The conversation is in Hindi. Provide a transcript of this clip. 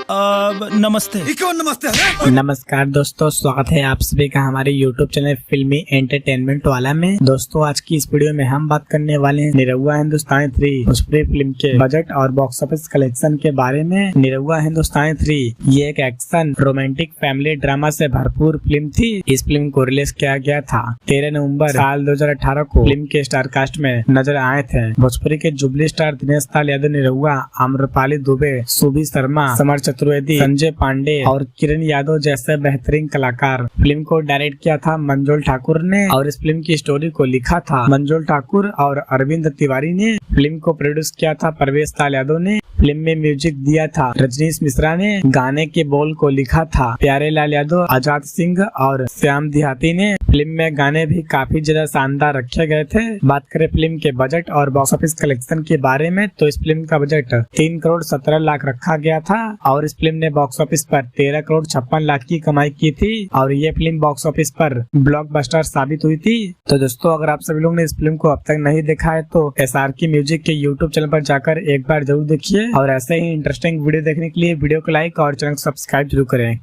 नमस्ते। नमस्ते। नमस्कार दोस्तों, स्वागत है आप सभी का हमारे YouTube चैनल फिल्मी एंटरटेनमेंट वाला में। दोस्तों आज की इस वीडियो में हम बात करने वाले हैं निरहुआ हिंदुस्तानी 3 भोजपुरी फिल्म के बजट और बॉक्स ऑफिस कलेक्शन के बारे में। निरहुआ हिंदुस्तानी 3 ये एक एक्शन रोमांटिक फैमिली ड्रामा से भरपूर फिल्म थी। इस फिल्म को रिलीज किया गया था 13 नवंबर साल 2018 को। फिल्म के स्टार कास्ट में नजर आए थे भोजपुरी के jubilee star Dinesh Lal Yadav Nirahua, Amrapali Dubey, सुभी Sharma, summer Chaturvedi, Sanjay Pandey और किरण यादव जैसे बेहतरीन कलाकार। फिल्म को डायरेक्ट किया था मंजुल ठाकुर ने और इस फिल्म की स्टोरी को लिखा था मंजुल ठाकुर और अरविंद तिवारी ने। फिल्म को प्रोड्यूस किया था परवेश लाल यादव ने। फिल्म में म्यूजिक दिया था रजनीश मिश्रा ने। गाने के बोल को लिखा था प्यारे लाल यादव, आजाद सिंह और श्याम देहाती ने। फिल्म में गाने भी काफी ज्यादा शानदार रखे गए थे। बात करें फिल्म के बजट और बॉक्स ऑफिस कलेक्शन के बारे में तो इस फिल्म का बजट 3 करोड़ 17 लाख रखा गया था और इस फिल्म ने बॉक्स ऑफिस पर 13 करोड़ 56 लाख की कमाई की थी और ये फिल्म बॉक्स ऑफिस पर ब्लॉकबस्टर साबित हुई थी। तो दोस्तों अगर आप सभी लोग ने इस फिल्म को अब तक नहीं देखा है तो SRK म्यूजिक के YouTube चैनल पर जाकर एक बार जरूर देखिए और ऐसे ही इंटरेस्टिंग वीडियो देखने के लिए वीडियो को लाइक और चैनल को सब्सक्राइब जरूर करें।